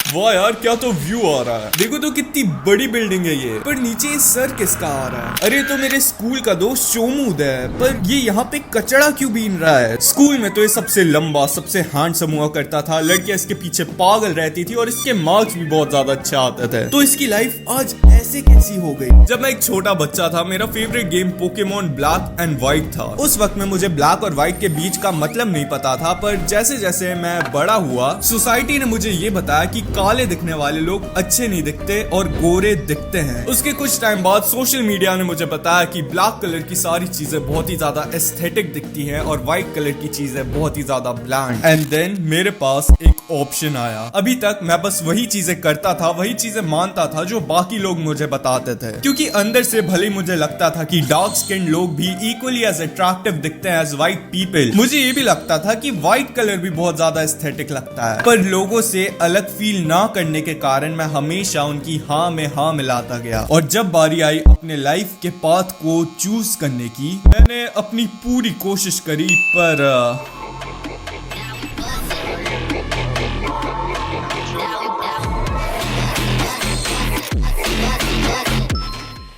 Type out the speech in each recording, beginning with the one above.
वाह यार, क्या तो व्यू आ रहा है। देखो तो कितनी बड़ी बिल्डिंग है ये। पर नीचे सर किसका आ रहा है? अरे तो मेरे स्कूल का दोस्त शोमूद है। पर ये यहाँ पे कचड़ा क्यों बीन रहा है? स्कूल में तो ये सबसे लंबा, सबसे हैंडसम हुआ करता था। लड़कियां इसके पीछे पागल रहती थी और इसके मार्क्स भी बहुत ज्यादा अच्छे आते थे। तो इसकी लाइफ आज ऐसे कैसी हो गई? जब मैं एक छोटा बच्चा था, मेरा favourite game Pokemon black and white था। उस वक्त में मुझे ब्लैक और व्हाइट के बीच का मतलब नहीं पता था। पर जैसे जैसे मैं बड़ा हुआ, सोसाइटी ने मुझे ये बताया कि काले दिखने वाले लोग अच्छे नहीं दिखते और गोरे दिखते हैं। उसके कुछ टाइम बाद सोशल मीडिया ने मुझे बताया कि ब्लैक कलर की सारी चीजें बहुत ही ज्यादा एस्थेटिक दिखती हैं और व्हाइट कलर की चीजें बहुत ही ज्यादा ब्लैंड। एंड देन मेरे पास एक ऑप्शन आया। अभी तक मैं बस वही चीजें करता था, वही चीजें मानता था जो बाकी लोग मुझे बताते थे, क्योंकि अंदर से भले ही मुझे लगता था कि डार्क स्किन लोग भी इक्वली एज अट्रैक्टिव दिखते हैं एज व्हाइट पीपल। मुझे ये भी लगता था कि व्हाइट कलर भी बहुत ज्यादा एस्थेटिक लगता है। पर लोगों से अलग फील ना करने के कारण मैं हमेशा उनकी हाँ में हाँ मिलाता गया। और जब बारी आई अपने लाइफ के पाथ को चूज करने की, मैंने अपनी पूरी कोशिश करी, पर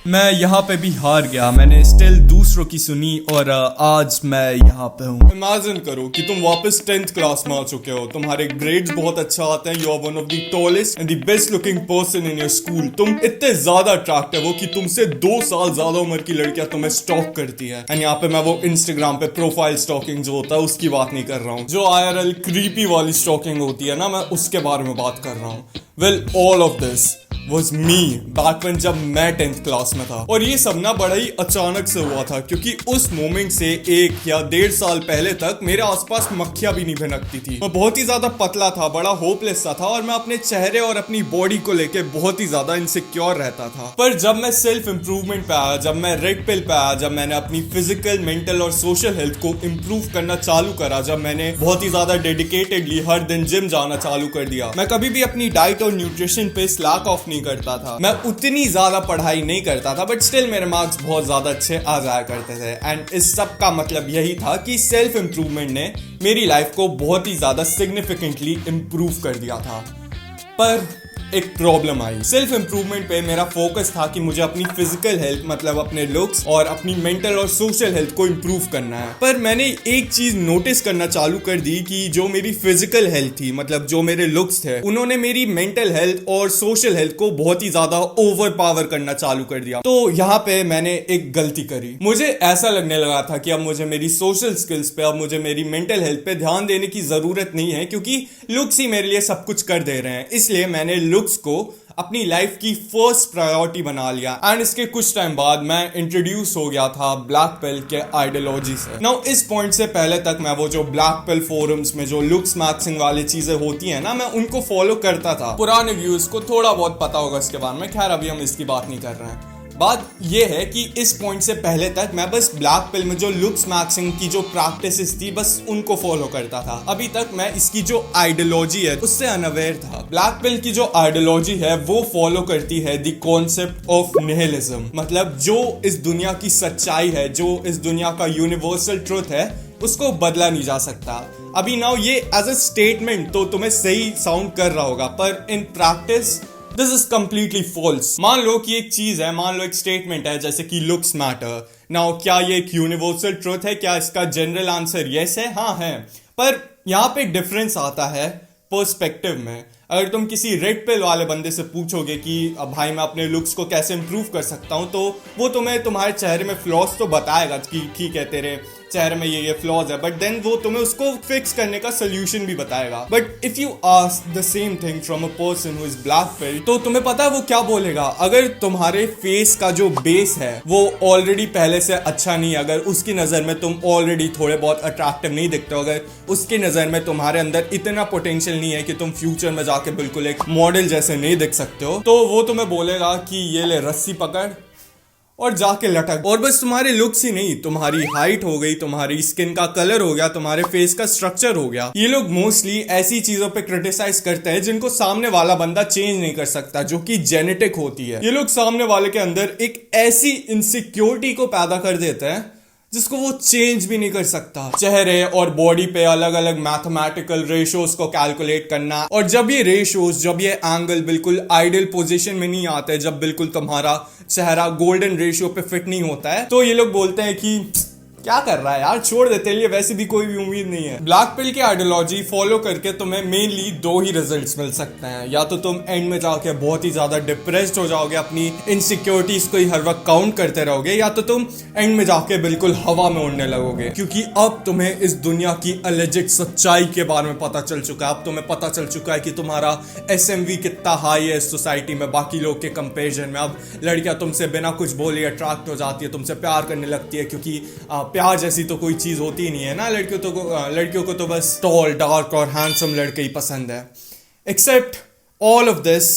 मैं यहाँ पे भी हार गया। मैंने स्टिल दूसरों की सुनी और आज मैं यहाँ पे हूँ। इमेजिन करो कि तुम वापस 10th क्लास में आ चुके हो, तुम्हारे ग्रेड्स बहुत अच्छा आते हैं, you are one of the tallest and the best looking person in your school. तुम इतने ज्यादा अट्रैक्टिव हो कि तुमसे 2 साल ज्यादा उम्र की लड़कियां तुम्हें स्टॉक करती है। एंड यहाँ पे मैं वो इंस्टाग्राम पे प्रोफाइल स्टॉकिंग जो होता है उसकी बात नहीं कर रहा हूँ, जो IRL क्रीपी वाली स्टॉकिंग होती है ना, मैं उसके बारे में बात कर रहा हूँ। Well, all of this was me back when जब मैं 10th क्लास में था। और ये सब ना बड़ा ही अचानक से हुआ था, क्योंकि उस मोमेंट से 1 या 1.5 साल पहले तक मेरे आसपास मक्खियां भी नहीं भिनकती थी। मैं बहुत ही ज्यादा पतला था, बड़ा होपलेस सा था और मैं अपने चेहरे और अपनी बॉडी को लेके बहुत ही ज्यादा इनसिक्योर रहता था। पर जब मैं सेल्फ इंप्रूवमेंट पे आया, जब मैं रेड पिल पे आया, जब मैंने अपनी फिजिकल, मेंटल और सोशल हेल्थ को इम्प्रूव करना चालू करा, जब मैंने बहुत ही ज्यादा डेडिकेटेडली हर दिन जिम जाना चालू कर दिया, मैं कभी भी अपनी डाइट और न्यूट्रिशन पे स्लैक ऑफ नहीं करता था। मैं उतनी ज्यादा पढ़ाई नहीं करता था, बट स्टिल मेरे मार्क्स बहुत ज्यादा अच्छे आ जाया करते थे। एंड इस सब का मतलब यही था कि सेल्फ इंप्रूवमेंट ने मेरी लाइफ को बहुत ही ज्यादा सिग्निफिकेंटली इंप्रूव कर दिया था। पर एक प्रॉब्लम आई। सेल्फ इंप्रूवमेंट पे मेरा फोकस था कि मुझे अपनी फिजिकल हेल्थ, मतलब अपने लुक्स और अपनी मेंटल और सोशल हेल्थ को इंप्रूव करना है। पर मैंने एक चीज नोटिस करना चालू कर दी कि जो मेरी फिजिकल हेल्थ थी, मतलब जो मेरे लुक्स थे, उन्होंने मेरी मेंटल हेल्थ और सोशल हेल्थ को बहुत ही ज्यादा ओवर पावर करना चालू कर दिया। तो यहाँ पे मैंने एक गलती करी। मुझे ऐसा लगने लगा था कि अब मुझे मेरी सोशल स्किल्स पे, अब मुझे मेरी मेंटल हेल्थ पे ध्यान देने की जरूरत नहीं है, क्योंकि लुक्स ही मेरे लिए सब कुछ कर दे रहे हैं। इसलिए मैंने लुक्स को अपनी लाइफ की फर्स्ट प्रायोरिटी बना लिया। एंड इसके कुछ टाइम बाद मैं इंट्रोड्यूस हो गया था ब्लैक पिल के आइडियोलॉजी से। नाउ इस पॉइंट से पहले तक मैं वो जो ब्लैक पिल फोरम्स में जो लुक्स मैक्सिंग वाली चीजें होती है ना, मैं उनको फॉलो करता था। पुराने व्यूज को थोड़ा बहुत पता होगा इसके बारे में, खैर अभी हम इसकी बात नहीं कर रहे हैं। बात यह है कि इस पॉइंट से पहले तक मैं बस ब्लैक पिल में जो लुक्स मैक्सिंग की जो प्रैक्टिसेस थी, बस उनको फॉलो करता था। अभी तक मैं इसकी जो आइडियोलॉजी है उससे अनअवेयर था। ब्लैक पिल की जो आइडियोलॉजी है वो फॉलो करती है द कॉन्सेप्ट ऑफ निहिलिज्म, मतलब जो इस दुनिया की सच्चाई है, जो इस दुनिया का यूनिवर्सल ट्रुथ है, उसको बदला नहीं जा सकता। अभी नाउ ये एज अ स्टेटमेंट तो तुम्हें सही साउंड कर रहा होगा, पर in practice this is completely false. मान लो कि एक चीज है, मान लो एक स्टेटमेंट है जैसे कि लुक्स मैटर। नाउ क्या ये एक यूनिवर्सल ट्रुथ है? क्या इसका जनरल आंसर यस है? हाँ है। पर यहाँ पे एक डिफरेंस आता है पर्सपेक्टिव में। अगर तुम किसी रेड पिल वाले बंदे से पूछोगे कि अब भाई मैं अपने लुक्स को कैसे इंप्रूव कर सकता हूँ, तो वो तुम्हें तुम्हारे चेहरे में फ्लॉज तो बताएगा कि ठीक है तेरे चेहरे में ये फ्लॉज है, बट देन वो तुम्हें उसको फिक्स करने का सोल्यूशन भी बताएगा। But if you ask the same thing from a person who is black pill, तो तुम्हें पता है वो क्या बोलेगा? अगर तुम्हारे फेस का जो बेस है वो ऑलरेडी पहले से अच्छा नहीं, अगर उसकी नजर में तुम ऑलरेडी थोड़े बहुत अट्रैक्टिव नहीं दिखते हो, अगर उसकी नजर में तुम्हारे अंदर इतना पोटेंशियल नहीं है कि तुम फ्यूचर में जाके बिल्कुल एक मॉडल जैसे नहीं दिख सकते हो, तो वो तुम्हें बोलेगा कि ये ले रस्सी पकड़ और जाके लटक। और बस तुम्हारे लुक्स ही नहीं, तुम्हारी हाइट हो गई, तुम्हारी स्किन का कलर हो गया, तुम्हारे फेस का स्ट्रक्चर हो गया। ये लोग मोस्टली ऐसी चीजों पे क्रिटिसाइज करते हैं जिनको सामने वाला बंदा चेंज नहीं कर सकता, जो कि जेनेटिक होती है। ये लोग सामने वाले के अंदर एक ऐसी इनसिक्योरिटी को पैदा कर देते हैं जिसको वो चेंज भी नहीं कर सकता। चेहरे और बॉडी पे अलग अलग मैथमेटिकल रेशियोज को कैलकुलेट करना, और जब ये रेशियोज, जब ये एंगल बिल्कुल आइडियल पोजीशन में नहीं आते, जब बिल्कुल तुम्हारा चेहरा गोल्डन रेशियो पे फिट नहीं होता है, तो ये लोग बोलते हैं कि क्या कर रहा है यार, छोड़ देते हैं, वैसे भी कोई भी उम्मीद नहीं है। ब्लैक पिल की आइडियोलॉजी फॉलो करके तुम्हें मेनली दो ही रिजल्ट्स मिल सकते हैं। या तो तुम एंड में जाके बहुत ही ज्यादा डिप्रेस्ड हो जाओगे, अपनी इनसिक्योरिटीज को ही हर वक्त काउंट करते रहोगे, या तो तुम एंड में जाके बिल्कुल हवा में उड़ने लगोगे, क्योंकि अब तुम्हें इस दुनिया की अलजेड सच्चाई के बारे में पता चल चुका है। अब तुम्हें पता चल चुका है कि तुम्हारा SMV कितना हाई है इस सोसाइटी में बाकी लोग के कंपेरिजन में। अब लड़कियां तुमसे बिना कुछ बोले अट्रैक्ट हो जाती है, तुमसे प्यार करने लगती है, क्योंकि प्यार जैसी तो कोई चीज होती ही नहीं है ना। लड़कियों को तो बस टॉल, डार्क और हैंडसम लड़के ही पसंद है। Except all of this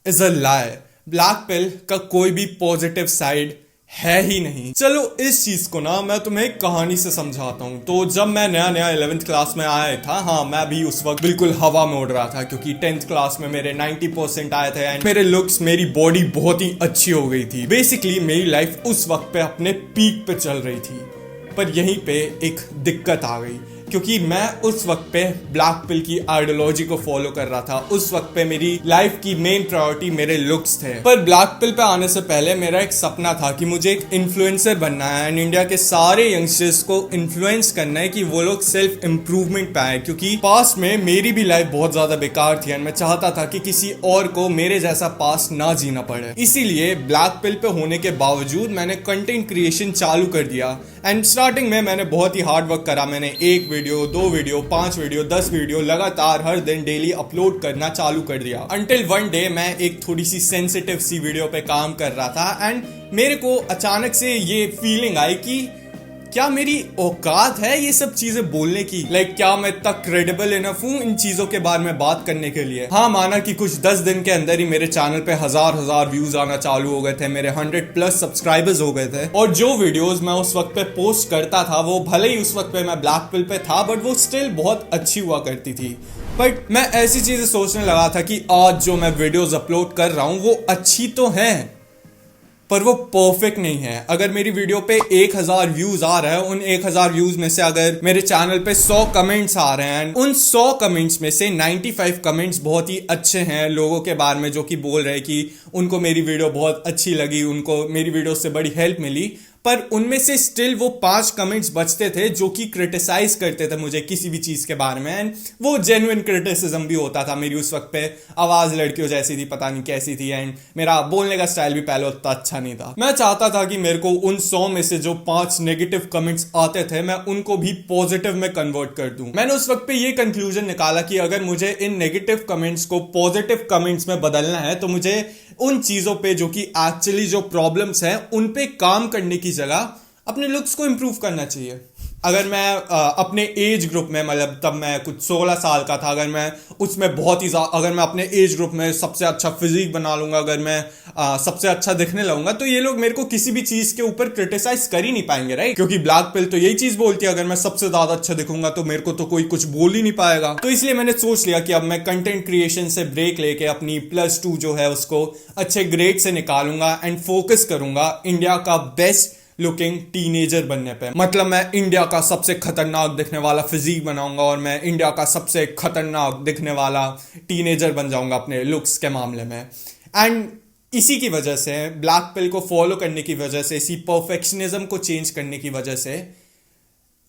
is a lie. Black pill का कोई भी पॉजिटिव साइड है ही नहीं। चलो इस चीज को ना मैं तुम्हें एक कहानी से समझाता हूँ। तो जब मैं नया 11th क्लास में आया था, हाँ मैं भी उस वक्त बिल्कुल हवा में उड़ रहा था, क्योंकि 10th क्लास में मेरे 90% आए थे एंड मेरे लुक्स, मेरी बॉडी बहुत ही अच्छी हो गई थी। बेसिकली मेरी लाइफ उस वक्त पे अपने पीक पे चल रही थी। पर यहीं पे एक दिक्कत आ गई, क्योंकि मैं उस वक्त पे ब्लैक पिल की आइडियोलॉजी को फॉलो कर रहा था। उस वक्त पे मेरी लाइफ की मेन प्रायोरिटी मेरे लुक्स थे। पर ब्लैक पिल पे आने से पहले मेरा एक सपना था कि मुझे एक इन्फ्लुएंसर बनना है एंड इंडिया के सारे यंगस्टर्स को इन्फ्लुएंस करना है कि वो लोग सेल्फ इंप्रूवमेंट पे आए, क्योंकि पास्ट में मेरी भी लाइफ बहुत ज्यादा बेकार थी एंड मैं चाहता था कि किसी और को मेरे जैसा पास्ट ना जीना पड़े। इसीलिए ब्लैक पिल पे होने के बावजूद मैंने कंटेंट क्रिएशन चालू कर दिया एंड स्टार्टिंग में मैंने बहुत ही हार्ड वर्क करा। मैंने 1 वीडियो, 2 वीडियो, 5 वीडियो, 10 वीडियो लगातार हर दिन डेली अपलोड करना चालू कर दिया। अंटिल वन डे मैं एक थोड़ी सी सेंसिटिव सी वीडियो पे काम कर रहा था एंड मेरे को अचानक से ये फीलिंग आई कि क्या मेरी औकात है ये सब चीजें बोलने की? क्या मैं इतना क्रेडिबल इनफ हूं इन चीजों के बारे में बात करने के लिए? हाँ, माना कि कुछ 10 दिन के अंदर ही मेरे चैनल पे हजार व्यूज आना चालू हो गए थे, मेरे 100+ सब्सक्राइबर्स हो गए थे, और जो वीडियोस मैं उस वक्त पे पोस्ट करता था वो भले ही उस वक्त पे मैं ब्लैक पिल पे था, बट वो स्टिल बहुत अच्छी हुआ करती थी। बट मैं ऐसी चीजें सोचने लगा था कि आज जो मैं वीडियोस अपलोड कर रहा हूं वो अच्छी तो हैं, पर वो परफेक्ट नहीं है। अगर मेरी वीडियो पे 1000 व्यूज आ रहा है, उन 1000 व्यूज में से अगर मेरे चैनल पे 100 कमेंट्स आ रहे हैं, उन 100 कमेंट्स में से 95 कमेंट्स बहुत ही अच्छे हैं लोगों के बारे में, जो कि बोल रहे हैं कि उनको मेरी वीडियो बहुत अच्छी लगी, उनको मेरी वीडियो से बड़ी हेल्प मिली, पर उनमें से स्टिल वो 5 कमेंट्स बचते थे जो कि क्रिटिसाइज करते थे मुझे किसी भी चीज के बारे में एंड वो जेन्युइन क्रिटिसिज्म भी होता था। मेरी उस वक्त पे आवाज लड़कियों जैसी थी, पता नहीं कैसी थी, एंड मेरा बोलने का स्टाइल भी पहले उतना अच्छा नहीं था। मैं चाहता था कि मेरे को उन 100 में से जो 5 नेगेटिव कमेंट्स आते थे मैं उनको भी पॉजिटिव में कन्वर्ट कर दूं। मैंने उस वक्त पे ये कंक्लूजन निकाला कि अगर मुझे इन नेगेटिव कमेंट्स को पॉजिटिव कमेंट्स में बदलना है तो मुझे उन चीजों पे जो कि एक्चुअली जो प्रॉब्लम्स हैं उन पे काम करने की जगह अपने लुक्स को इंप्रूव करना चाहिए। अगर मैं अपने एज ग्रुप में, मतलब तब मैं कुछ 16 साल का था, अगर मैं उसमें बहुत ही अगर मैं अपने एज ग्रुप में सबसे अच्छा फिजिक बना लूंगा, अगर मैं सबसे अच्छा दिखने लगूंगा, तो ये लोग मेरे को किसी भी चीज के ऊपर क्रिटिसाइज कर ही नहीं पाएंगे, राइट? क्योंकि ब्लैक पिल तो यही चीज बोलती है, अगर मैं सबसे ज्यादा अच्छा दिखूंगा तो मेरे को तो कोई कुछ बोल ही नहीं पाएगा। तो इसलिए मैंने सोच लिया कि अब मैं कंटेंट क्रिएशन से ब्रेक लेके अपनी +2 जो है उसको अच्छे ग्रेड से निकालूंगा एंड फोकस करूंगा इंडिया का बेस्ट लुकिंग टीनेजर बनने पे। मतलब मैं इंडिया का सबसे खतरनाक दिखने वाला फिजिक बनाऊंगा और मैं इंडिया का सबसे खतरनाक दिखने वाला टीनेजर बन जाऊंगा अपने लुक्स के मामले में। एंड इसी की वजह से, ब्लैक पिल को फॉलो करने की वजह से, इसी परफेक्शनिज्म को चेंज करने की वजह से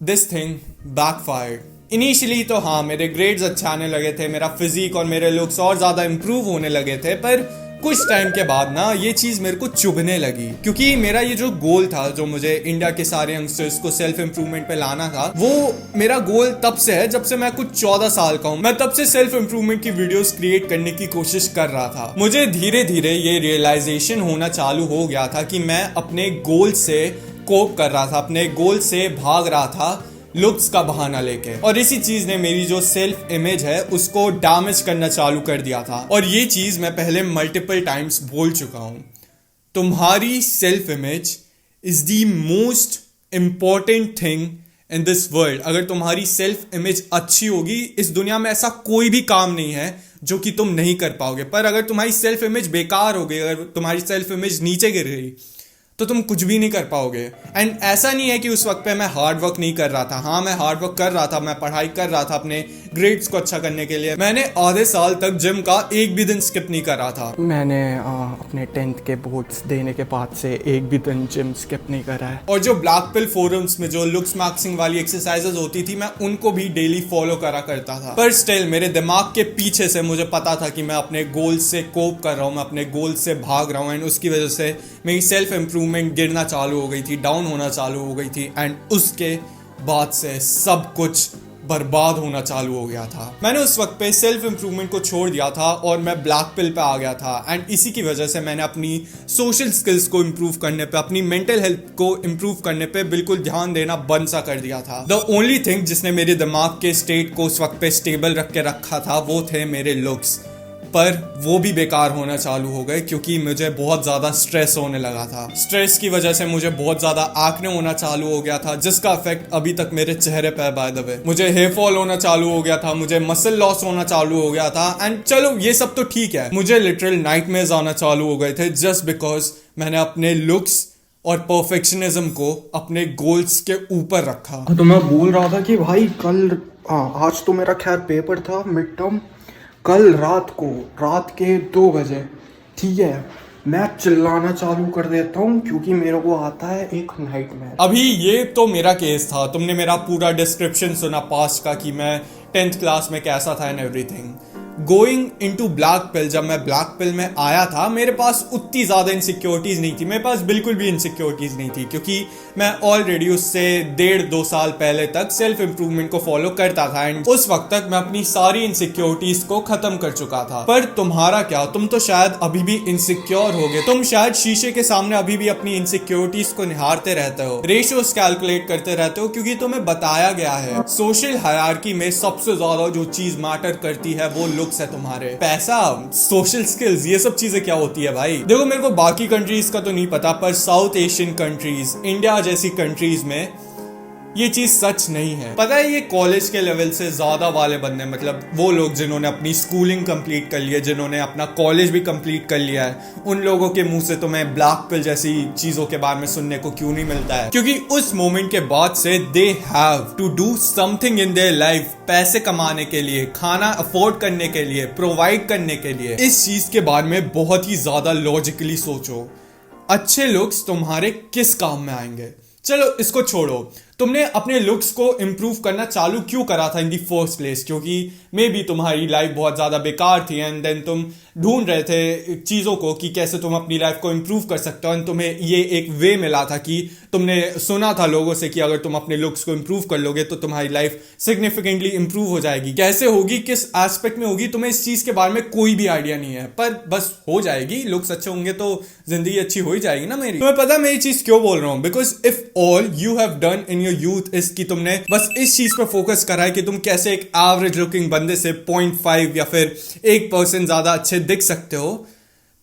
दिस थिंग बैकफायर्ड। इनिशियली तो हाँ, मेरे ग्रेड्स अच्छे आने लगे थे, मेरा फिजिक और मेरे लुक्स और ज्यादा इंप्रूव होने लगे थे, पर कुछ टाइम के बाद ना ये चीज मेरे को चुभने लगी, क्योंकि मेरा ये जो गोल था, जो मुझे इंडिया के सारे यंगस्टर्स को सेल्फ इंप्रूवमेंट पे लाना था, वो मेरा गोल तब से है जब से मैं कुछ 14 साल का हूँ। मैं तब से सेल्फ इंप्रूवमेंट की वीडियोस क्रिएट करने की कोशिश कर रहा था। मुझे धीरे धीरे ये रियलाइजेशन होना चालू हो गया था कि मैं अपने गोल से कोप कर रहा था, अपने गोल से भाग रहा था लुक्स का बहाना लेके, और इसी चीज ने मेरी जो सेल्फ इमेज है उसको डैमेज करना चालू कर दिया था। और ये चीज मैं पहले मल्टीपल टाइम्स बोल चुका हूं, तुम्हारी self image is the most important thing in this world. अगर तुम्हारी सेल्फ इमेज अच्छी होगी, इस दुनिया में ऐसा कोई भी काम नहीं है जो कि तुम नहीं कर पाओगे। पर अगर तुम्हारी सेल्फ इमेज बेकार हो गई, अगर तुम्हारी सेल्फ इमेज नीचे गिर गई, तो तुम कुछ भी नहीं कर पाओगे। एंड ऐसा नहीं है कि उस वक्त पे मैं हार्ड वर्क नहीं कर रहा था, हाँ मैं हार्ड वर्क कर रहा था, मैं पढ़ाई कर रहा था अपने ग्रेड्स को अच्छा करने के लिए। मैंने आधे साल तक जिम का एक भी दिन स्किप नहीं करा था। मैंने अपने 10th के बोर्ड्स देने के बाद से एक भी दिन जिम स्किप नहीं करा है। और जो ब्लैक पिल फोरम्स में जो लुक्स मैक्सिंग वाली एक्सरसाइजेज होती थी, मैं उनको भी डेली फॉलो करा करता था। पर स्टिल मेरे दिमाग के पीछे से मुझे पता था कि मैं अपने गोल से कोप कर रहा हूँ, मैं अपने गोल से भाग रहा हूँ। एंड उसकी वजह से मेरी सेल्फ इंप्रूवमेंट गिरना चालू हो गई थी, डाउन होना चालू हो गई थी। एंड उसके बाद से सब कुछ बर्बाद होना चालू हो गया था। मैंने उस वक्त पे सेल्फ इंप्रूवमेंट को छोड़ दिया था और मैं ब्लैक पिल पे आ गया था। एंड इसी की वजह से मैंने अपनी सोशल स्किल्स को इम्प्रूव करने पे, अपनी मेंटल हेल्थ को इम्प्रूव करने पे बिल्कुल ध्यान देना बंद सा कर दिया था। द ओनली थिंग जिसने मेरे दिमाग के स्टेट को उस वक्त पे स्टेबल रख के रखा था वो थे मेरे लुक्स। पर वो भी बेकार होना चालू हो गए क्योंकि मुझे बहुत ज्यादा स्ट्रेस होने लगा था। स्ट्रेस की वजह से मुझे बहुत ज्यादा एक्ने होना चालू हो गया था, जिसका इफेक्ट अभी तक मेरे चेहरे पे बाय द वे। मुझे हेयर फॉल होना चालू हो गया था, मुझे मसल लॉस होना चालू हो गया था। एंड चलो ये सब तो ठीक है, मुझे लिटरल नाइटमेयर्स आना चालू हो गए थे जस्ट बिकॉज मैंने अपने लुक्स और परफेक्शनिज्म को अपने गोल्स के ऊपर रखा। तो मैं बोल रहा था कि भाई कल आज तो मेरा खैर पेपर था मिड टर्म, कल रात के 2 बजे, ठीक है, मैं चिल्लाना चालू कर देता हूँ क्योंकि मेरे को आता है एक नाइटमेयर। अभी ये तो मेरा केस था, तुमने मेरा पूरा डिस्क्रिप्शन सुना पास्ट का कि मैं 10th क्लास में कैसा था and everything. Going into black pill, जब मैं ब्लैक पिल में आया था मेरे पास उतनी ज्यादा इनसिक्योरिटीज नहीं थी, मेरे पास बिल्कुल भी इनसिक्योरिटीज नहीं थी क्योंकि मैं ऑलरेडी उससे 1.5-2 साल पहले तक सेल्फ इंप्रूवमेंट को फॉलो करता था। एंड उस वक्त तक मैं अपनी सारी इनसिक्योरिटीज को खत्म कर चुका था। पर तुम्हारा क्या, तुम तो शायद अभी भी इनसिक्योर हो गए, तुम शायद शीशे के सामने अभी भी अपनी इनसिक्योरिटीज को निहारते रहते हो, रेशियोस कैलकुलेट करते रहते हो, क्योंकि तुम्हें बताया गया है सोशल हायरार्की में सबसे ज्यादा जो चीज मैटर करती है वो लुक्स है तुम्हारे। पैसा, सोशल स्किल्स, ये सब चीजें क्या होती है भाई। देखो मेरे को बाकी कंट्रीज का तो नहीं पता, पर साउथ एशियन कंट्रीज, इंडिया जैसी कंट्रीज में ये चीज सच नहीं है। पता है, ये कॉलेज के लेवल से ज्यादा वाले बंदे, मतलब वो लोग जिन्होंने अपनी स्कूलिंग कंप्लीट कर लिया, जिन्होंने अपना कॉलेज भी कंप्लीट कर लिया है, उन लोगों के मुंह से तुम्हें ब्लैक पिल जैसी चीजों के बारे में सुनने को क्यों नहीं मिलता है? क्योंकि उस मोमेंट के बाद से they have to do something in their life, पैसे कमाने के लिए, खाना अफोर्ड करने के लिए, प्रोवाइड करने के लिए। इस चीज के बारे में बहुत ही ज्यादा लॉजिकली सोचो। अच्छे लुक्स तुम्हारे किस काम में आएंगे? चलो इसको छोड़ो, तुमने अपने लुक्स को इंप्रूव करना चालू क्यों करा था इन दी फर्स्ट प्लेस? क्योंकि मे बी तुम्हारी लाइफ बहुत ज्यादा बेकार थी एंड देन तुम ढूंढ रहे थे चीजों को कि कैसे तुम अपनी लाइफ को इंप्रूव कर सकते हो। एंड तुम्हें ये एक वे मिला था कि तुमने सुना था लोगों से कि अगर तुम अपने लुक्स को इंप्रूव कर लोगे तो तुम्हारी लाइफ सिग्निफिकेंटली इंप्रूव हो जाएगी। कैसे होगी, किस एस्पेक्ट में होगी, तुम्हें इस चीज के बारे में कोई भी आइडिया नहीं है, पर बस हो जाएगी। लुक्स अच्छे होंगे तो जिंदगी अच्छी हो ही जाएगी ना मेरी। तुम्हें पता मैं ये चीज क्यों बोल रहा हूँ? Because if all you have done in your youth is कि तुमने बस इस चीज पर फोकस करा है कि तुम कैसे एक एवरेज लुकिंग बंदे से 0.5 या फिर 1% ज्यादा अच्छे दिख सकते हो,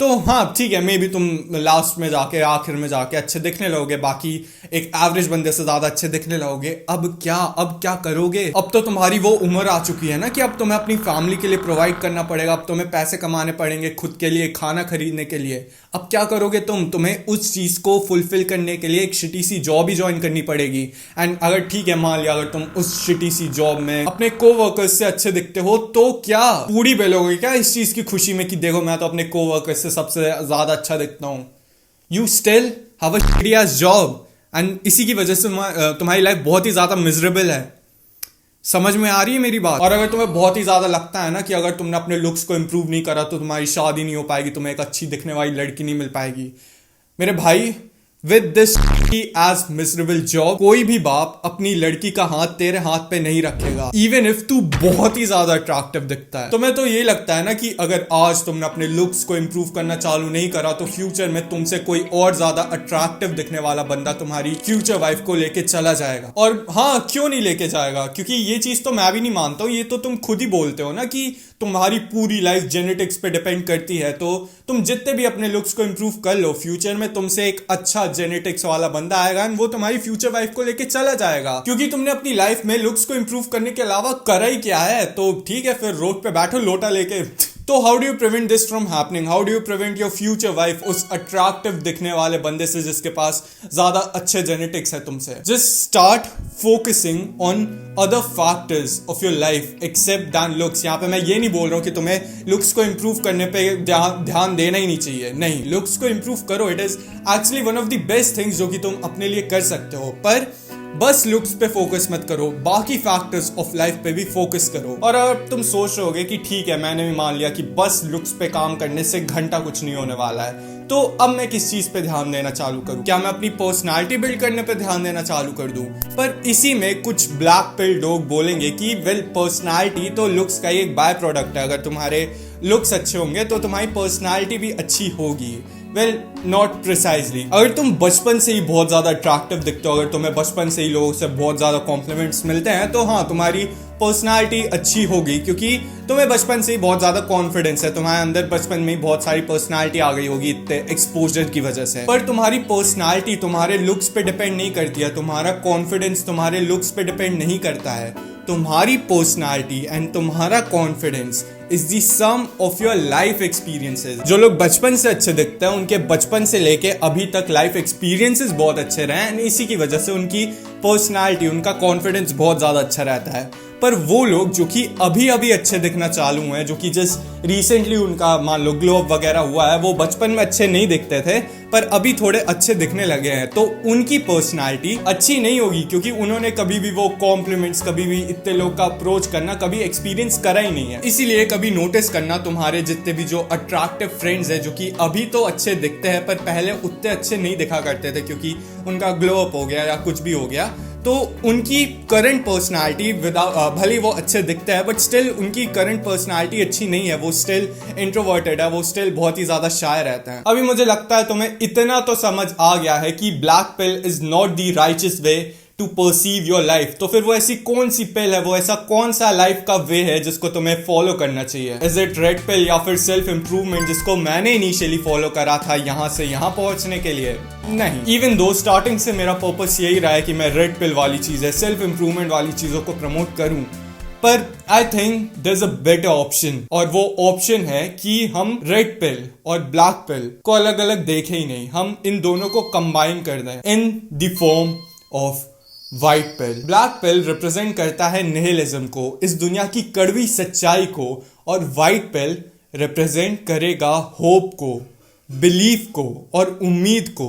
तो हाँ ठीक है, मे भी तुम लास्ट में जाके, आखिर में जाके अच्छे दिखने लगोगे, बाकी एक एवरेज बंदे से ज्यादा अच्छे दिखने लगोगे। अब क्या करोगे? अब तो तुम्हारी वो उम्र आ चुकी है ना कि अब तुम्हें अपनी फैमिली के लिए प्रोवाइड करना पड़ेगा, अब तुम्हें पैसे कमाने पड़ेंगे खुद के लिए, खाना खरीदने के लिए। अब क्या करोगे तुम्हें उस चीज को फुलफिल करने के लिए एक शिटी सी जॉब ही ज्वाइन करनी पड़ेगी। एंड अगर ठीक है, मान लिया अगर तुम उस शिटी सी जॉब में अपने कोवर्कर्स से अच्छे दिखते हो, तो क्या पूरी बेलोगे क्या इस चीज की खुशी में कि देखो मैं तो अपने कोवर्कर्स से सबसे ज्यादा अच्छा दिखता हूं? You still have a shitty ass job and इसी की वजह से तुम्हारी लाइफ बहुत ही ज्यादा मिजरेबल है। समझ में आ रही है मेरी बात? और अगर तुम्हें बहुत ही ज्यादा लगता है ना कि अगर तुमने अपने लुक्स को इंप्रूव नहीं करा तो तुम्हारी शादी नहीं हो पाएगी, तुम्हें एक अच्छी दिखने वाली लड़की नहीं मिल पाएगी, मेरे भाई, with this ass miserable job, कोई भी बाप अपनी लड़की का हाथ तेरे हाथ पे नहीं रखेगा, इवन इफ तू बहुत ही ज्यादा अट्रैक्टिव दिखता है। तुम्हें तो ये लगता है ना कि अगर आज तुमने अपने लुक्स को इंप्रूव करना चालू नहीं करा तो फ्यूचर में तुमसे कोई और ज्यादा अट्रैक्टिव दिखने वाला बंदा तुम्हारी फ्यूचर वाइफ को लेके चला जाएगा। और हाँ, क्यों नहीं लेके जाएगा? क्योंकि ये चीज तो मैं भी नहीं मानता हूँ, ये तो तुम खुद ही बोलते हो ना कि तुम्हारी पूरी लाइफ जेनेटिक्स पे डिपेंड करती है। तो तुम जितने भी अपने लुक्स को इंप्रूव कर लो, फ्यूचर में तुमसे एक अच्छा जेनेटिक्स वाला बंदा आएगा एंड वो तुम्हारी फ्यूचर वाइफ को लेके चला जाएगा, क्योंकि तुमने अपनी लाइफ में लुक्स को इंप्रूव करने के अलावा करा ही क्या है। तो ठीक है, फिर रोड पे बैठो लोटा लेके तो how do you prevent this from happening, how do you prevent your future wife उस अट्रैक्टिव दिखने वाले बंदे से जिसके पास ज्यादा अच्छे जेनेटिक्स है तुमसे? Just start focusing on other factors of your life except than looks. यहाँ पे मैं ये नहीं बोल रहा हूँ कि तुम्हें लुक्स को इंप्रूव करने पे ध्यान देना ही नहीं चाहिए, नहीं, लुक्स को इंप्रूव करो, it is actually one of the best things जो कि तुम अपने लिए कर सकते हो। पर बस लुक्स पे फोकस मत करो, बाकी फैक्टर्स ऑफ लाइफ पे भी फोकस करो। और अब तुम सोच रहे होगे कि ठीक है, मैंने भी मान लिया कि बस लुक्स पे काम करने से घंटा कुछ नहीं होने वाला है, तो अब मैं किस चीज पे ध्यान देना चालू करूं? क्या मैं अपनी पर्सनालिटी बिल्ड करने पे ध्यान देना चालू कर दूं? पर इसी में कुछ ब्लैक पिल लोग बोलेंगे कि वेल, पर्सनालिटी तो लुक्स का ही एक बाय प्रोडक्ट है, अगर तुम्हारे लुक्स अच्छे होंगे तो तुम्हारी पर्सनालिटी भी अच्छी होगी। Well, not precisely. अगर तुम बचपन से ही बहुत ज्यादा अट्रैक्टिव दिखते हो, अगर तुम्हें बचपन से ही लोगों से बहुत ज्यादा कॉम्प्लीमेंट्स मिलते हैं, तो हाँ, तुम्हारी पर्सनालिटी अच्छी होगी, क्योंकि तुम्हें बचपन से ही बहुत ज्यादा कॉन्फिडेंस है, तुम्हारे अंदर बचपन में ही बहुत सारी पर्सनालिटी आ गई होगी इतने एक्सपोजर की वजह से। पर तुम्हारी पर्सनालिटी तुम्हारे लुक्स पे डिपेंड नहीं करती है, तुम्हारा कॉन्फिडेंस तुम्हारे लुक्स पे डिपेंड नहीं करता है। तुम्हारी पर्सनालिटी एंड तुम्हारा confidence is the sum of your life experiences. जो लोग बचपन से अच्छे दिखते हैं, उनके बचपन से लेके अभी तक लाइफ एक्सपीरियंसेस बहुत अच्छे रहे एंड इसी की वजह से उनकी पर्सनालिटी, उनका कॉन्फिडेंस बहुत ज्यादा अच्छा रहता है। पर वो लोग जो कि अभी अभी अच्छे दिखना चालू हुए हैं, जो कि जस्ट रिसेंटली उनका मान लो ग्लो अप वगैरह हुआ है, वो बचपन में अच्छे नहीं दिखते थे पर अभी थोड़े अच्छे दिखने लगे हैं, तो उनकी पर्सनालिटी अच्छी नहीं होगी, क्योंकि उन्होंने कभी भी वो कॉम्प्लीमेंट्स, कभी भी इतने लोग का अप्रोच करना कभी एक्सपीरियंस करा ही नहीं है। इसीलिए कभी नोटिस करना, तुम्हारे जितने भी जो अट्रैक्टिव फ्रेंड्स है जो कि अभी तो अच्छे दिखते हैं पर पहले उतने अच्छे नहीं दिखा करते थे क्योंकि उनका ग्लो अप हो गया या कुछ भी हो गया, तो उनकी करंट पर्सनालिटी भले वो अच्छे दिखते हैं बट स्टिल उनकी करंट पर्सनालिटी अच्छी नहीं है, वो स्टिल इंट्रोवर्टेड है, वो स्टिल बहुत ही ज्यादा शाय रहते हैं। अभी मुझे लगता है तुम्हें इतना तो समझ आ गया है कि black pill is not the righteous way to perceive your life. तो फिर वो ऐसी कौन सी पिल है, वो ऐसा कौन सा लाइफ का वे है जिसको तुम्हें फॉलो करना चाहिए? इज इट रेड पिल या फिर सेल्फ इंप्रूवमेंट, जिसको मैंने इनिशियली फॉलो करा था यहां से यहां पहुंचने के लिए? नहीं, इवन दो स्टार्टिंग से मेरा पर्पस यही रहा है कि मैं रेड पिल वाली चीजें, सेल्फ इंप्रूवमेंट वाली चीजों को प्रमोट करूं, पर I think there is a better option, और वो ऑप्शन है कि हम रेड पिल और ब्लैक पिल को अलग अलग देखें ही नहीं, हम इन दोनों को कंबाइन कर दें in the form of white pill. Black pill represent करता है निहिलिज्म को, इस दुनिया की कड़वी सच्चाई को, और व्हाइट पिल रिप्रेजेंट करेगा होप को, बिलीफ को और उम्मीद को।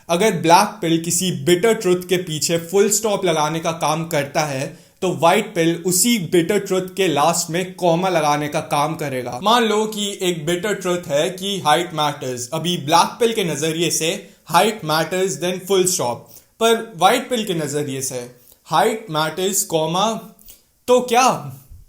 अगर ब्लैक पिल किसी बिटर ट्रुथ के पीछे फुल स्टॉप लगाने का काम करता है, तो व्हाइट पिल उसी बिटर ट्रुथ के लास्ट में कॉमा लगाने का काम करेगा। मान लो कि एक बिटर ट्रुथ है कि हाइट मैटर्स, अभी ब्लैक पिल के नजरिए से height matters then full stop, पर व्हाइट पिल के नजरिए से हाइट मैटर्स कॉमा, तो क्या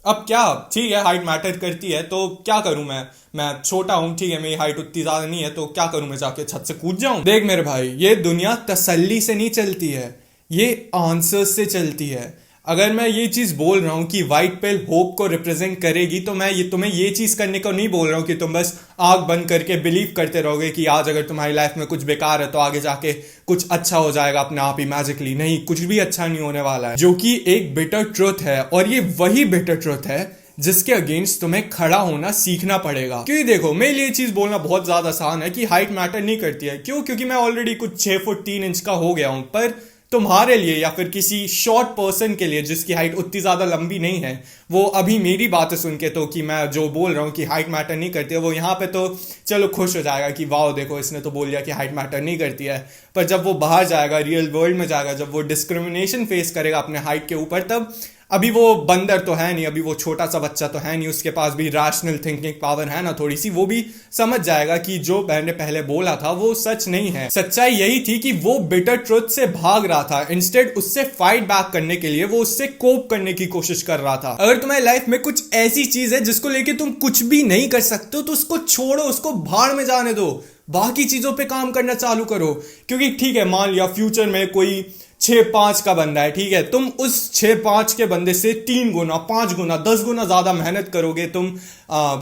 अब क्या, ठीक है हाइट मैटर करती है तो क्या करूं मैं छोटा हूं, ठीक है मेरी हाइट उतनी ज्यादा नहीं है, तो क्या करूं मैं जाके छत से कूद जाऊं? देख मेरे भाई, ये दुनिया तसल्ली से नहीं चलती है, ये आंसर्स से चलती है। अगर मैं ये चीज बोल रहा हूं कि व्हाइट पिल होप को रिप्रेजेंट करेगी, तो मैं तुम्हें ये चीज करने को नहीं बोल रहा हूं कि तुम बस आंख बंद करके बिलीव करते रहोगे कि आज अगर तुम्हारी लाइफ में कुछ बेकार है तो आगे जाके कुछ अच्छा हो जाएगा अपने आप ही मैजिकली। नहीं, कुछ भी अच्छा नहीं होने वाला है, जो कि एक बिटर ट्रुथ है, और ये वही बिटर ट्रुथ है जिसके अगेंस्ट तुम्हें खड़ा होना सीखना पड़ेगा। क्योंकि देखो, मेरे लिए चीज बोलना बहुत ज्यादा आसान है कि हाइट मैटर नहीं करती है। क्यों? क्योंकि मैं ऑलरेडी कुछ 6 फुट 3 इंच का हो गया हूं। पर तुम्हारे लिए या फिर किसी शॉर्ट पर्सन के लिए जिसकी हाइट उतनी ज्यादा लंबी नहीं है, वो अभी मेरी बातें सुन के तो कि मैं जो बोल रहा हूँ कि हाइट मैटर नहीं करती है, वो यहाँ पे तो चलो खुश हो जाएगा कि वाह देखो इसने तो बोल दिया कि हाइट मैटर नहीं करती है। पर जब वो बाहर जाएगा, रियल वर्ल्ड में जाएगा, जब वो डिस्क्रिमिनेशन फेस करेगा अपने हाइट के ऊपर, तब अभी वो बंदर तो है नहीं, अभी वो छोटा सा बच्चा तो है नहीं, उसके पास भी रैशनल थिंकिंग पावर है ना थोड़ी सी, वो भी समझ जाएगा कि जो मैंने पहले बोला था वो सच नहीं है। सच्चाई यही थी कि वो बिटर ट्रुथ से भाग रहा था, इंस्टेड उससे फाइट बैक करने के लिए वो उससे कोप करने की कोशिश कर रहा था। अगर तुम्हारी लाइफ में कुछ ऐसी चीज है जिसको लेके तुम कुछ भी नहीं कर सकते हो, तो उसको छोड़ो, उसको भाड़ में जाने दो, बाकी चीजों पे काम करना चालू करो। क्योंकि ठीक है, मान लिया फ्यूचर में कोई 6'5" का बंदा है, ठीक है, तुम उस 6'5" के बंदे से 3 गुना 5 गुना 10 गुना ज्यादा मेहनत करोगे। तुम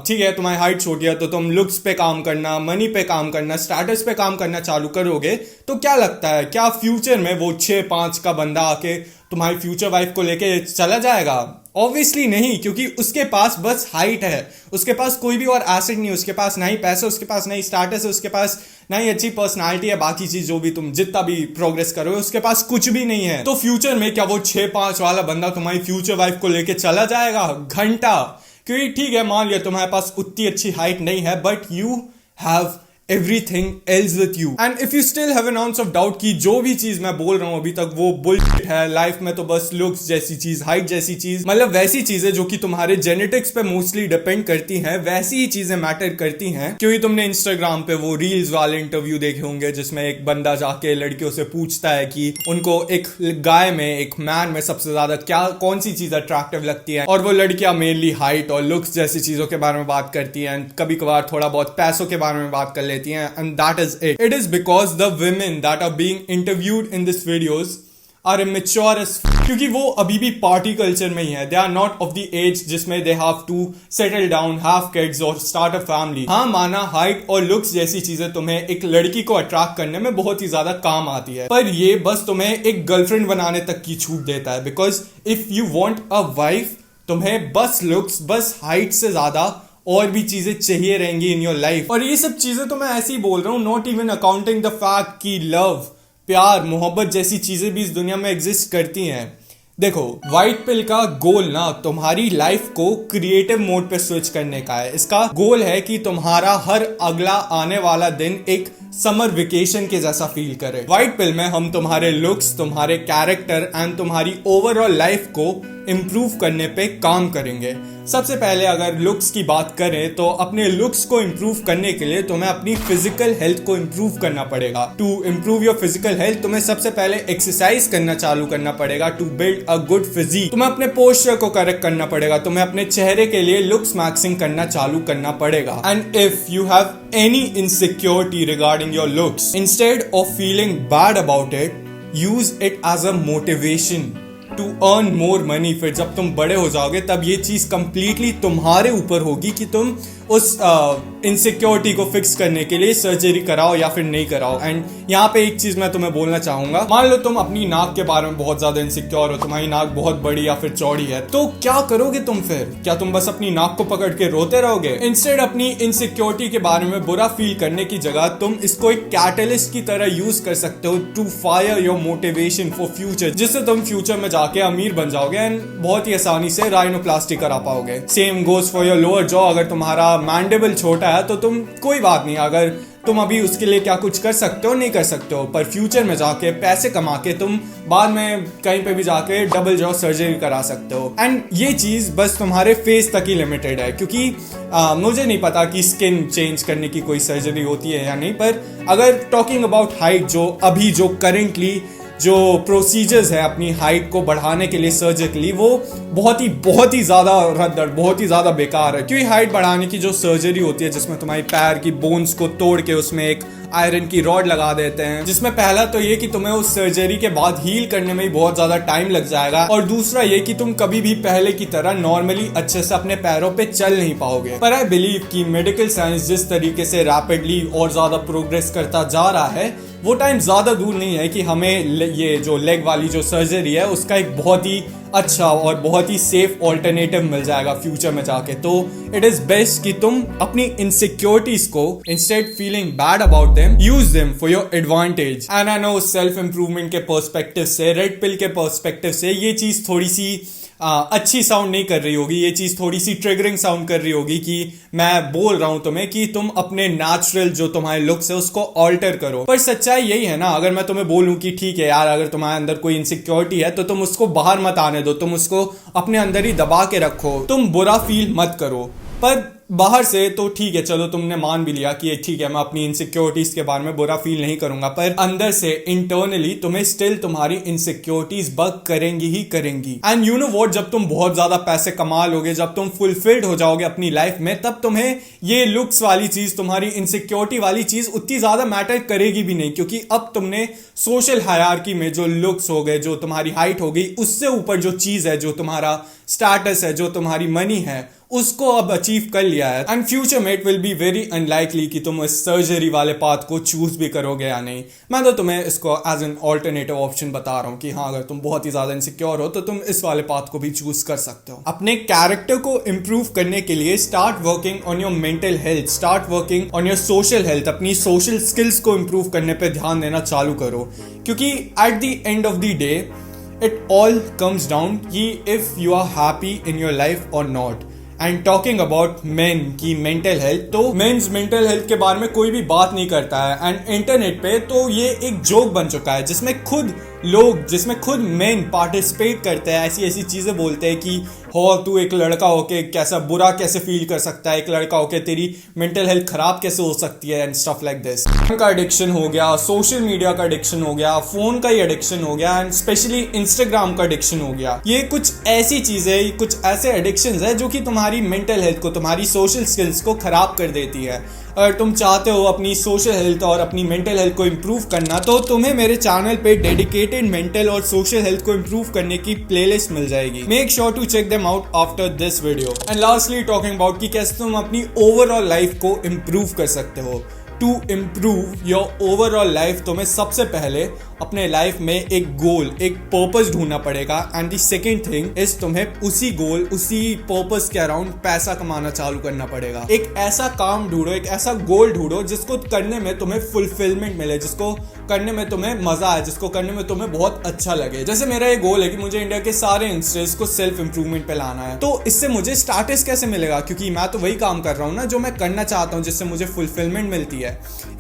ठीक है, तुम्हारी हाइट छोटी है तो तुम लुक्स पे काम करना, मनी पे काम करना, स्टेटस पे काम करना चालू करोगे, तो क्या लगता है, क्या फ्यूचर में वो 6'5" का बंदा आके तुम्हारी फ्यूचर वाइफ को लेके चला जाएगा? ऑब्वियसली नहीं, क्योंकि उसके पास बस हाइट है, उसके पास कोई भी और एसेट नहीं है, उसके पास ना ही पैसा, उसके पास ना ही स्टेटस है, उसके पास ना ही अच्छी पर्सनालिटी है, बाकी चीज जो भी तुम जितना भी प्रोग्रेस करोगे उसके पास कुछ भी नहीं है। तो फ्यूचर में क्या वो 6'5" वाला बंदा तुम्हारी फ्यूचर वाइफ को लेके चला जाएगा घंटा? क्योंकि ठीक है, मान लिया तुम्हारे पास उतनी अच्छी हाइट नहीं है, but you have everything else with you, and if you still have an ounce of doubt कि जो भी चीज मैं बोल रहा हूं अभी तक वो बुलशिट है, लाइफ में तो बस लुक्स जैसी चीज, हाइट जैसी चीज, मतलब वैसी चीजें जो कि तुम्हारे जेनेटिक्स पे मोस्टली डिपेंड करती हैं, वैसी ही चीजें मैटर करती हैं। क्योंकि तुमने इंस्टाग्राम पे वो रील्स वाले इंटरव्यू देखे होंगे जिसमें एक बंदा जाके लड़कियों से पूछता है कि उनको एक गाय में, एक मैन में सबसे ज्यादा कौन सी चीज अट्रैक्टिव लगती है, और वो लड़कियां मेनली हाइट और लुक्स जैसी चीजों के बारे में बात करती हैं, कभी कभार थोड़ा बहुत पैसों के बारे में बात कर and that is it. It is because the women that are being interviewed in these videos are immature as क्योंकि वो अभी भी पार्टी कल्चर में ही है। They are not of the age जिसमें they have to settle down, have kids और start a family। हाँ, माना हाइट और लुक्स जैसी चीजें तुम्हें एक लड़की को अट्रैक्ट करने में बहुत ही ज्यादा काम आती है, पर ये बस तुम्हें एक गर्लफ्रेंड बनाने तक की छूट देता है। Because if you want a wife, तुम्हें बस लुक्स, बस हाइट से ज्यादा और भी चीजें चाहिए रहेंगी इन योर लाइफ। और ये सब चीजें तो मैं ऐसे ही बोल रहा हूँ, not even accounting the fact कि लव, प्यार, मोहब्बत जैसी चीजें भी इस दुनिया में एग्जिस्ट करती हैं। देखो, व्हाइट पिल का गोल ना तुम्हारी लाइफ को क्रिएटिव मोड पे स्विच करने का है। इसका गोल है कि तुम्हारा हर अगला आने वाला दिन एक समर वेकेशन के जैसा फील करे। व्हाइट पिल में हम तुम्हारे लुक्स, तुम्हारे कैरेक्टर एंड तुम्हारी ओवरऑल लाइफ को इंप्रूव करने पे काम करेंगे। सबसे पहले अगर लुक्स की बात करें तो अपने लुक्स को इंप्रूव करने के लिए तुम्हें अपनी फिजिकल हेल्थ को इंप्रूव करना पड़ेगा। To improve your physical health तुम्हें सबसे पहले एक्सरसाइज करना चालू करना पड़ेगा। To build a good physique तुम्हें अपने पोस्चर को करेक्ट करना पड़ेगा, तुम्हें अपने चेहरे के लिए लुक्स मैक्सिंग करना चालू करना पड़ेगा। And if you have any insecurity regarding your looks, instead of feeling bad about it, use it as a motivation to earn more money. फिर जब तुम बड़े हो जाओगे तब ये चीज कंप्लीटली तुम्हारे ऊपर होगी कि तुम उस इनसिक्योरिटी को फिक्स करने के लिए सर्जरी कराओ या फिर नहीं कराओ। एंड यहाँ पे एक चीज मैं तुम्हें बोलना चाहूंगा, मान लो तुम अपनी नाक के बारे में बहुत ज्यादा इनसिक्योर हो, तुम्हारी नाक बहुत बड़ी या फिर चौड़ी है, तो क्या करोगे तुम फिर? क्या तुम बस अपनी नाक को पकड़ के रोते रहोगे? इंस्टेड अपनी इनसिक्योरिटी के बारे में बुरा फील करने की जगह तुम इसको एक कैटलिस्ट की तरह यूज कर सकते हो to fire your motivation for future, जिससे तुम फ्यूचर में जाके अमीर बन जाओगे एंड बहुत ही आसानी से राइनोप्लास्टी करा पाओगे। Same goes for your lower jaw. अगर तुम्हारा मैंडिबल छोटा है तो तुम कोई बात नहीं, अगर तुम अभी उसके लिए क्या कुछ कर सकते हो नहीं कर सकते हो, पर फ्यूचर में जाके पैसे कमा के तुम बाद में कहीं पे भी जाके डबल जॉ सर्जरी करा सकते हो। एंड ये चीज बस तुम्हारे फेस तक ही लिमिटेड है, क्योंकि मुझे नहीं पता कि स्किन चेंज करने की कोई सर्जरी होती है या नहीं, पर अगर टॉकिंग अबाउट हाइट, जो अभी जो करेंटली जो प्रोसीजर्स है अपनी हाइट को बढ़ाने के लिए सर्जिकली, वो बहुत ही ज्यादा रद्दड़, बहुत ही ज्यादा बेकार है। क्योंकि हाइट बढ़ाने की जो सर्जरी होती है जिसमें तुम्हारी पैर की बोन्स को तोड़ के उसमें एक आयरन की रॉड लगा देते हैं, जिसमें पहला तो ये कि तुम्हें उस सर्जरी के बाद हील करने में ही बहुत ज्यादा टाइम लग जाएगा, और दूसरा ये कि तुम कभी भी पहले की तरह नॉर्मली अच्छे से अपने पैरों पे चल नहीं पाओगे। पर आई बिलीव कि मेडिकल साइंस जिस तरीके से रैपिडली और ज्यादा प्रोग्रेस करता जा रहा है, वो टाइम ज्यादा दूर नहीं है कि हमें ये जो लेग वाली जो सर्जरी है उसका एक बहुत ही अच्छा और बहुत ही सेफ ऑल्टरनेटिव मिल जाएगा फ्यूचर में जाके। तो इट इज बेस्ट कि तुम अपनी इनसिक्योरिटीज को, instead feeling bad about them, use them for your advantage. And I know self improvement के पर्सपेक्टिव से, रेड पिल के पर्सपेक्टिव से ये चीज थोड़ी सी अच्छी साउंड नहीं कर रही होगी, ये चीज थोड़ी सी ट्रिगरिंग साउंड कर रही होगी कि मैं बोल रहा हूं तुम्हें कि तुम अपने नेचुरल जो तुम्हारे लुक्स है उसको ऑल्टर करो। पर सच्चाई यही है ना, अगर मैं तुम्हें बोलूं कि ठीक है यार, अगर तुम्हारे अंदर कोई इनसिक्योरिटी है तो तुम उसको बाहर मत आने दो, तुम उसको अपने अंदर ही दबा के रखो, तुम बुरा फील मत करो। पर बाहर से तो ठीक है, चलो तुमने मान भी लिया कि ठीक है मैं अपनी इनसिक्योरिटीज के बारे में बुरा फील नहीं करूंगा, पर अंदर से इंटरनली तुम्हें स्टिल तुम्हारी इनसिक्योरिटीज बग करेंगी ही करेंगी। एंड यू नो व्हाट, जब तुम बहुत ज्यादा पैसे कमा लोगे, जब तुम फुलफिल्ड हो जाओगे अपनी लाइफ में, तब तुम्हें ये लुक्स वाली चीज, तुम्हारी इनसिक्योरिटी वाली चीज उतनी ज्यादा मैटर करेगी भी नहीं, क्योंकि अब तुमने सोशल हायरार्की में जो लुक्स हो गए, जो तुम्हारी हाइट हो गई, उससे ऊपर जो चीज है, जो तुम्हारा स्टेटस है, जो तुम्हारी मनी है, उसको अब अचीव कर लिया है, एंड फ्यूचर में it will be very unlikely कि तुम इस सर्जरी वाले पाथ को चूज भी करोगे या नहीं। मैं तो तुम्हें इसको एज एन ऑल्टरनेटिव ऑप्शन बता रहा हूँ कि हाँ, अगर तुम बहुत ही ज्यादा इनसिक्योर हो तो तुम इस वाले पाथ को भी चूज कर सकते हो। अपने कैरेक्टर को इंप्रूव करने के लिए start working on your mental health, start working on your social health, अपनी सोशल स्किल्स को इंप्रूव करने पे ध्यान देना चालू करो, क्योंकि at the end of the day it all comes down कि if you are happy in your life और not. And talking about men की मेंटल हेल्थ, तो मेन्स मेंटल हेल्थ के बारे में कोई भी बात नहीं करता है, एंड इंटरनेट पे तो ये एक जोक बन चुका है जिसमें खुद मेन पार्टिसिपेट करते हैं, ऐसी ऐसी चीजें बोलते हैं कि हो तू एक लड़का होके कैसा बुरा कैसे फील कर सकता है, एक लड़का होके तेरी मेंटल हेल्थ खराब कैसे हो सकती है, एंड स्टफ लाइक दिस। का एडिक्शन हो गया, सोशल मीडिया का एडिक्शन हो गया, फोन का ही एडिक्शन हो गया, एंड स्पेशली इंस्टाग्राम का एडिक्शन हो गया। ये कुछ ऐसी चीजें, कुछ ऐसे एडिक्शंस है जो कि तुम्हारी मेंटल हेल्थ को, तुम्हारी सोशल स्किल्स को खराब कर देती है। अगर तुम चाहते हो अपनी सोशल हेल्थ और अपनी मेंटल हेल्थ को इंप्रूव करना, तो तुम्हें मेरे चैनल पे डेडिकेटेड मेंटल और सोशल हेल्थ को इंप्रूव करने की प्लेलिस्ट मिल जाएगी। Make sure to check them out after this video. And lastly talking about कि कैसे तुम अपनी ओवरऑल लाइफ को इंप्रूव कर सकते हो। To improve your overall life, तुम्हें सबसे पहले अपने लाइफ में एक गोल, एक पर्पस ढूंढना पड़ेगा, and the second thing is तुम्हें उसी गोल, उसी पर्पस के अराउंड पैसा कमाना चालू करना पड़ेगा। एक ऐसा काम ढूंढो, एक ऐसा गोल ढूंढो जिसको करने में तुम्हें फुलफिलमेंट मिले, जिसको करने में तुम्हें मजा आए, जिसको करने में तुम्हें बहुत अच्छा लगे। जैसे मेरा ये गोल है कि मुझे इंडिया के सारे यंगस्टर्स को सेल्फ इंप्रूवमेंट पे लाना है, तो इससे मुझे स्टेटस कैसे मिलेगा, क्योंकि मैं तो वही काम कर रहा हूँ ना जो मैं करना चाहता हूँ, जिससे मुझे फुलफिलमेंट मिलती है।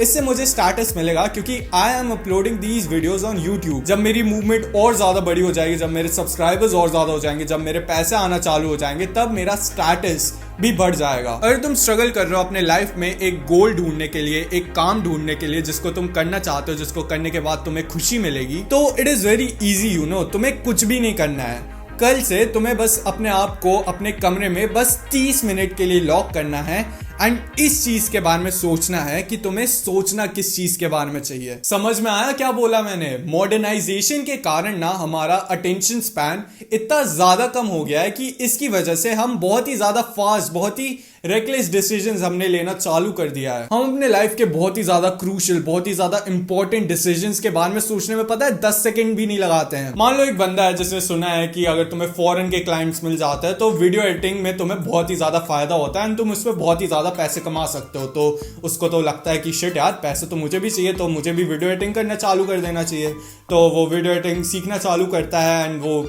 इससे मुझे स्टेटस मिलेगा क्योंकि I am uploading these videos on YouTube. जब मेरी मूवमेंट और ज्यादा बड़ी हो जाएगी, जब मेरे सब्सक्राइबर्स और ज्यादा हो जाएंगे, जब मेरे पैसे आना चालू हो जाएंगे, तब मेरा स्टेटस भी बढ़ जाएगा। अगर तुम स्ट्रगल कर रहे हो अपने लाइफ में एक गोल ढूंढने के लिए, एक काम ढूंढने के लिए जिसको तुम करना चाहते हो, जिसको करने के बाद तुम्हें खुशी मिलेगी, तो it is very easy, you know. तुम्हें कुछ भी नहीं करना है। कल से तुम्हें बस अपने आप को अपने कमरे में बस 30 मिनट के लिए लॉक करना है, एंड इस चीज के बारे में सोचना है कि तुम्हें सोचना किस चीज के बारे में चाहिए। समझ में आया क्या बोला मैंने? मॉडर्नाइजेशन के कारण ना हमारा अटेंशन स्पैन इतना ज्यादा कम हो गया है कि इसकी वजह से हम बहुत ही ज्यादा फास्ट, बहुत ही रेकलेस डिसीजंस हमने लेना चालू कर दिया है। हम अपने लाइफ के बहुत ही ज्यादा क्रूशियल, बहुत ही ज्यादा इंपॉर्टेंट डिसीजंस के बारे में सोचने में पता है 10 सेकंड भी नहीं लगाते हैं। मान लो एक बंदा है जिसने सुना है कि अगर तुम्हें फॉरेन के क्लाइंट्स मिल जाता है तो वीडियो एडिटिंग में तुम्हें बहुत ही ज्यादा फायदा होता है, एंड तुम उसमें बहुत ही ज्यादा पैसे कमा सकते हो। तो उसको तो लगता है कि शिट यार, पैसे तो मुझे भी चाहिए, तो मुझे भी वीडियो एडिटिंग करना चालू कर देना चाहिए। तो वो वीडियो एडिटिंग सीखना चालू करता है, एंड वो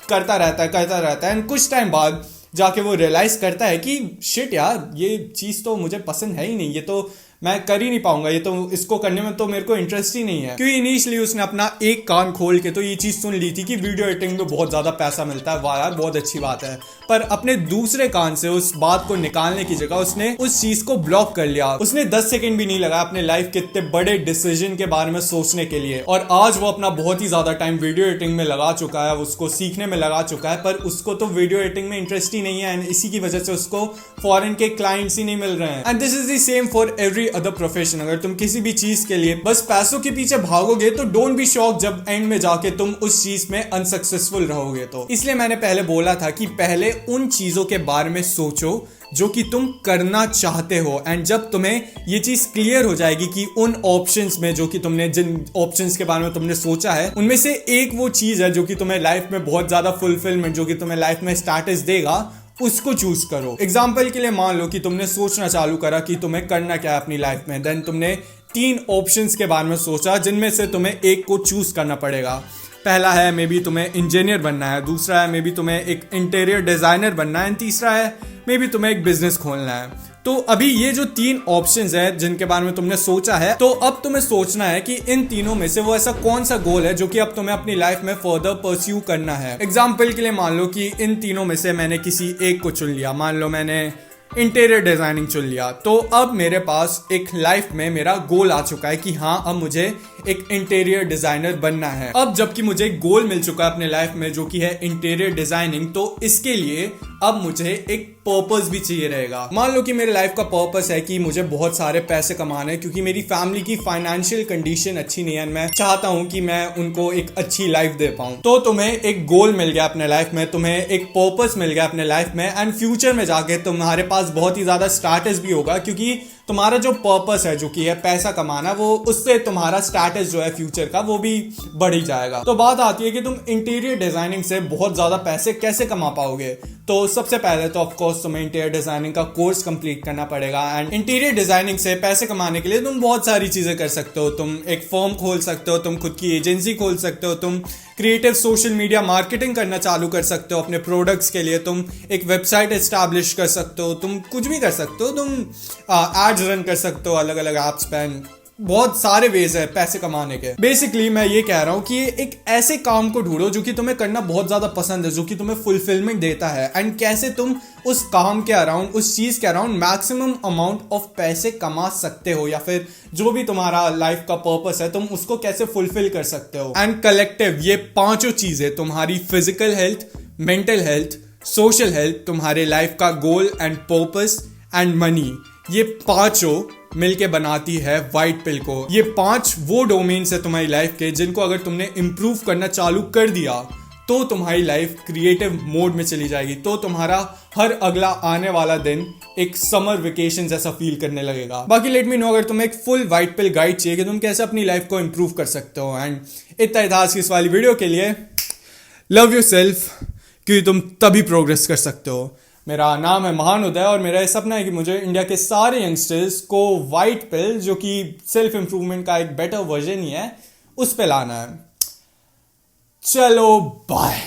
करता रहता है, एंड कुछ टाइम बाद जाके वो रियलाइज करता है कि शिट यार, ये चीज तो मुझे पसंद है ही नहीं, ये तो मैं कर ही नहीं पाऊंगा, ये तो इसको करने में तो मेरे को इंटरेस्ट ही नहीं है। क्योंकि इनिशियली उसने अपना एक कान खोल के तो ये चीज सुन ली थी कि वीडियो एडिटिंग में बहुत ज्यादा पैसा मिलता है, वाह यार बहुत अच्छी बात है, पर अपने दूसरे कान से उस बात को निकालने की जगह उसने उस चीज को ब्लॉक कर लिया। उसने 10 सेकंड भी नहीं लगाया अपने लाइफ के इतने बड़े डिसीजन के बारे में सोचने के लिए, और आज वो अपना बहुत ही ज्यादा टाइम वीडियो एडिटिंग में लगा चुका है, उसको सीखने में लगा चुका है, पर उसको तो वीडियो एडिटिंग में इंटरेस्ट ही नहीं है, एंड इसी की वजह से उसको फॉरेन के क्लाइंट्स ही नहीं मिल रहे हैं। And this is the same for every other profession. अगर तुम किसी भी चीज के लिए बस पैसों के पीछे भागोगे तो डोंट बी शॉक जब एंड में जाके तुम उस चीज में अनसक्सेसफुल रहोगे। तो इसलिए मैंने पहले बोला था कि पहले उन चीजों के बारे में सोचो जो कि तुम करना चाहते हो, एंड जब तुम्हें ये चीज क्लियर हो जाएगी कि उन ऑप्शंस में जो कि तुमने, जिन ऑप्शंस के बारे में तुमने सोचा है, उनमें से एक वो चीज है जो कि तुम्हें लाइफ में बहुत ज्यादा फुलफिलमेंट, जो कि तुम्हें लाइफ में स्टेटस देगा, उसको चूज करो। एग्जाम्पल के लिए मान लो कि तुमने सोचना चालू करा कि तुम्हें करना क्या है अपनी लाइफ में, देन तुमने 3 ऑप्शंस के बारे में सोचा जिनमें से तुम्हें एक को चूज करना पड़ेगा। पहला है मे बी तुम्हें इंजीनियर बनना है, दूसरा है मे बी तुम्हें एक इंटीरियर डिजाइनर बनना है, तीसरा है मे बी तुम्हें एक बिजनेस खोलना है। तो अभी ये जो 3 ऑप्शंस है जिनके बारे में तुमने सोचा है, तो अब तुम्हें सोचना है कि इन तीनों में से वो ऐसा कौन सा गोल है जो कि अब तुम्हें अपनी लाइफ में फर्दर परस्यू करना है। एग्जाम्पल के लिए मान लो कि इन तीनों में से मैंने किसी एक को चुन लिया, मान लो मैंने इंटीरियर डिजाइनिंग चुन लिया, तो अब मेरे पास एक लाइफ में मेरा गोल आ चुका है कि हाँ अब मुझे एक इंटीरियर डिजाइनर बनना है। अब जबकि मुझे एक गोल मिल चुका है अपने लाइफ में जो कि है इंटीरियर डिजाइनिंग, तो इसके लिए अब मुझे एक पर्पस भी चाहिए रहेगा। मान लो कि मेरे लाइफ का पर्पस है कि मुझे बहुत सारे पैसे कमाने हैं, क्योंकि मेरी फैमिली की फाइनेंशियल कंडीशन अच्छी नहीं है, मैं चाहता हूं कि मैं उनको एक अच्छी लाइफ दे पाऊं। तो तुम्हें एक गोल मिल गया अपने लाइफ में, तुम्हें एक पर्पस मिल गया अपने लाइफ में, एंड फ्यूचर में जाके तुम्हारे पास बहुत ही ज्यादा स्टेटस भी होगा, क्योंकि तुम्हारा जो पर्पस है जो कि है पैसा कमाना, वो उससे तुम्हारा स्टेटस जो है फ्यूचर का वो भी बढ़ ही जाएगा। तो बात आती है कि तुम इंटीरियर डिजाइनिंग से बहुत ज्यादा पैसे कैसे कमा पाओगे। तो सबसे पहले तो ऑफ कोर्स तुम्हें इंटीरियर डिजाइनिंग का कोर्स कंप्लीट करना पड़ेगा, एंड इंटीरियर डिजाइनिंग से पैसे कमाने के लिए तुम बहुत सारी चीजें कर सकते हो। तुम एक फर्म खोल सकते हो, तुम खुद की एजेंसी खोल सकते हो, तुम क्रिएटिव सोशल मीडिया मार्केटिंग करना चालू कर सकते हो अपने प्रोडक्ट्स के लिए, तुम एक वेबसाइट एस्टैब्लिश कर सकते हो, तुम कुछ भी कर सकते हो, तुम एड्स रन कर सकते हो अलग अलग ऐप्स पे। बहुत सारे वेज है पैसे कमाने के। बेसिकली मैं ये कह रहा हूं कि एक ऐसे काम को ढूंढो जो कि तुम्हें करना बहुत ज्यादा पसंद है, जो कि तुम्हें फुलफिलमेंट देता है, एंड कैसे तुम उस काम के अराउंड, उस चीज के अराउंड मैक्सिमम अमाउंट ऑफ पैसे कमा सकते हो, या फिर जो भी तुम्हारा लाइफ का पर्पस है तुम उसको कैसे फुलफिल कर सकते हो। एंड कलेक्टिव ये पांचों चीजें, तुम्हारी physical health, mental health, social health, तुम्हारे लाइफ का goal and purpose and money, ये पांचों मिलके बनाती है व्हाइट पिल को। ये 5 वो डोमेन्स है तुम्हारी लाइफ के जिनको अगर तुमने इंप्रूव करना चालू कर दिया तो तुम्हारी लाइफ क्रिएटिव मोड में चली जाएगी। तो तुम्हारा हर अगला आने वाला दिन एक समर वेकेशन जैसा फील करने लगेगा। बाकी लेट मी नो अगर तुम्हें एक फुल व्हाइट पिल गाइड चाहिए कि तुम कैसे अपनी लाइफ को इंप्रूव कर सकते हो। एंड इतना इतिहास की इस वाली वीडियो के लिए लव योरसेल्फ, क्योंकि तुम तभी प्रोग्रेस कर सकते हो। मेरा नाम है महान उदय और मेरा ये सपना है कि मुझे इंडिया के सारे यंगस्टर्स को व्हाइट पिल, जो कि सेल्फ इंप्रूवमेंट का एक बेटर वर्जन ही है, उस पे लाना है। चलो बाय।